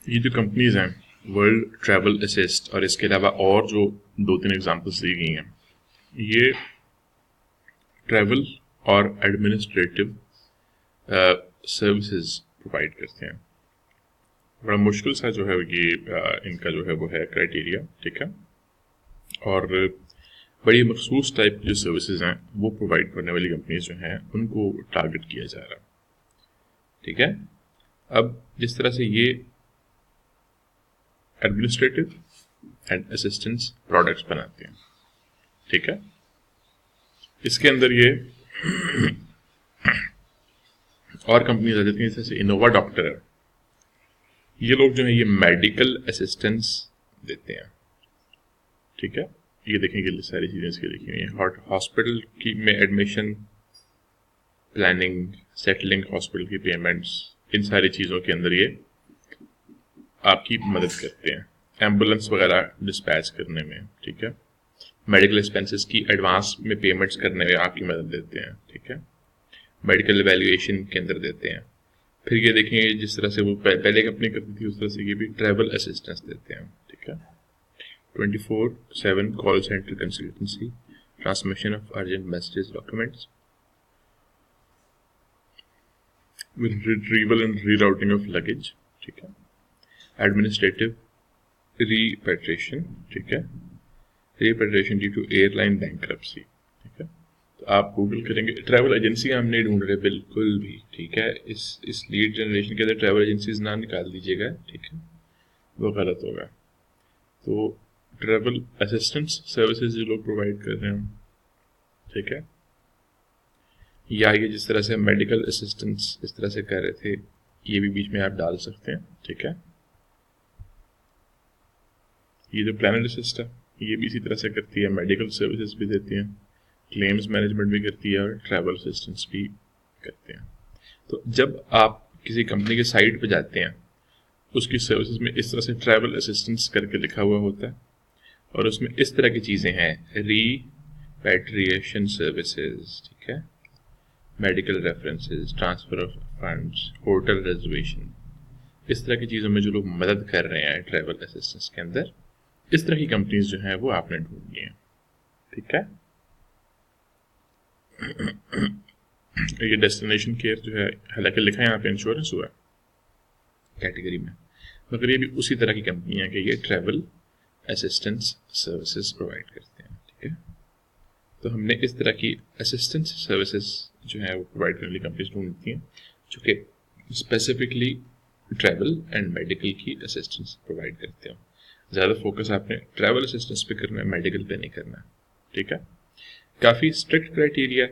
ये जो कंपनीज हैं वर्ल्ड ट्रैवल असिस्ट और इसके अलावा और जो 2-3 एग्जांपल्स दी गई हैं, ये ट्रैवल और एडमिनिस्ट्रेटिव सर्विसेज प्रोवाइड करते हैं। बड़ा मुश्किल सा जो है ये इनका जो है वो है क्राइटेरिया, ठीक है, और बड़ी मखसूस टाइप की जो सर्विसेज हैं वो प्रोवाइड करने वाली कंपनीज जो हैं उनको टारगेट किया जा रहा है, ठीक है। अब जिस तरह से ये एडमिनिस्ट्रेटिव एंड असिस्टेंस प्रोडक्ट्स बनाते हैं, ठीक है, इसके अंदर ये और कंपनीज आ जाती हैं जैसे इनोवा डॉक्टर है, ये लोग जो है ये मेडिकल असिस्टेंस देते हैं, ठीक है। ये देखेंगे सारी चीजें इसकी लिखी हुई हैं, हॉस्पिटल की में एडमिशन, प्लानिंग, सेटलिंग हॉस्पिटल की पेमेंट्स, इन सारी चीजों के अंदर ये आपकी मदद करते हैं, एम्बुलेंस वगैरह डिस्पैच करने में, ठीक है, मेडिकल एक्सपेंसेस की एडवांस में पेमेंट्स करने में आपकी मदद देते हैं, ठीक है, मेडिकल एवेल्युएशन के अंदर देते हैं। फिर ये देखेंगे जिस तरह से वो पहले कंपनी करती थी उस तरह से ये भी ट्रैवल असिस्टेंस देते हैं, ठीक है, 24/7 call centre consultancy, transmission of urgent messages, documents, retrieval and rerouting of luggage, ठीक है, एडमिनिस्ट्रेटिव रिपेट्रिएशन, ठीक है, repatriation due to airline bankruptcy, ठीक है। तो आप गूगल करेंगे, ट्रैवल एजेंसी हम नहीं ढूंढ रहे बिल्कुल भी, ठीक है, इस लीड जनरेशन के अंदर ट्रैवल एजेंसीज ना निकाल दीजिएगा, ठीक है, वो गलत होगा। तो ट्रैवल असिस्टेंस सर्विसेज जो लोग प्रोवाइड कर रहे हैं, ठीक है, या ये जिस तरह से मेडिकल असिस्टेंस इस तरह से कर रहे थे, ये भी बीच में आप डाल सकते हैं, ठीक है। ये जो प्लानर असिस्ट है ये भी इसी तरह से करती है, मेडिकल सर्विसेज भी देती है, क्लेम्स मैनेजमेंट भी करती है और ट्रैवल असिस्टेंस भी करते हैं। तो जब आप किसी कंपनी के साइट पर जाते हैं उसकी सर्विसेज में इस तरह से ट्रैवल असिस्टेंस करके लिखा हुआ होता है और उसमें इस तरह की चीज़ें हैं, रीपैट्रिएशन सर्विसेज, ठीक है, medical references, transfer of funds, hotel reservation, इस तरह की चीज़ों में जो लोग मदद कर रहे हैं ट्रैवल असिस्टेंस के अंदर, इस तरह की कंपनीज जो हैं वो आपने ढूंढनी है, ठीक है। ये डेस्टिनेशन केयर जो है हालांकि लिखा है यहाँ पे इंश्योरेंस हुआ कैटेगरी में, मगर ये भी उसी तरह की कंपनी है कि ये ट्रैवल असिस्टेंस सर्विसेज प्रोवाइड करते हैं, ठीक है। तो हमने इस तरह की असिस्टेंस सर्विसेज जो है वो प्रोवाइड करने वाली कंपनीज ढूंढती हैं जो कि स्पेसिफिकली ट्रैवल एंड मेडिकल की असिस्टेंस प्रोवाइड करते हैं। ज़्यादा फोकस आपने ट्रैवल असिस्टेंस पे करना है, मेडिकल पे नहीं करना है, ठीक है। काफ़ी स्ट्रिक्ट क्राइटेरिया,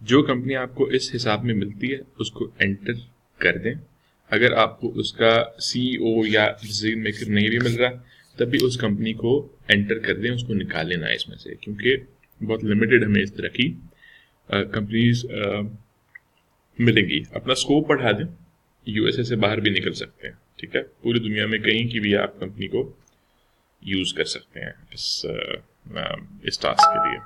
जो कंपनी आपको इस हिसाब में मिलती है उसको एंटर कर दें। अगर आपको उसका CEO या डिसीजन मेकर नहीं भी मिल रहा तब भी उस कंपनी को एंटर कर दें, उसको निकाल लेना है इसमें से, क्योंकि बहुत लिमिटेड हमें इस तरह की कंपनीज मिलेंगी। अपना स्कोप बढ़ा दें, USA से बाहर भी निकल सकते हैं, ठीक है, पूरी दुनिया में कहीं की भी आप कंपनी को यूज़ कर सकते हैं इस टास्क के लिए।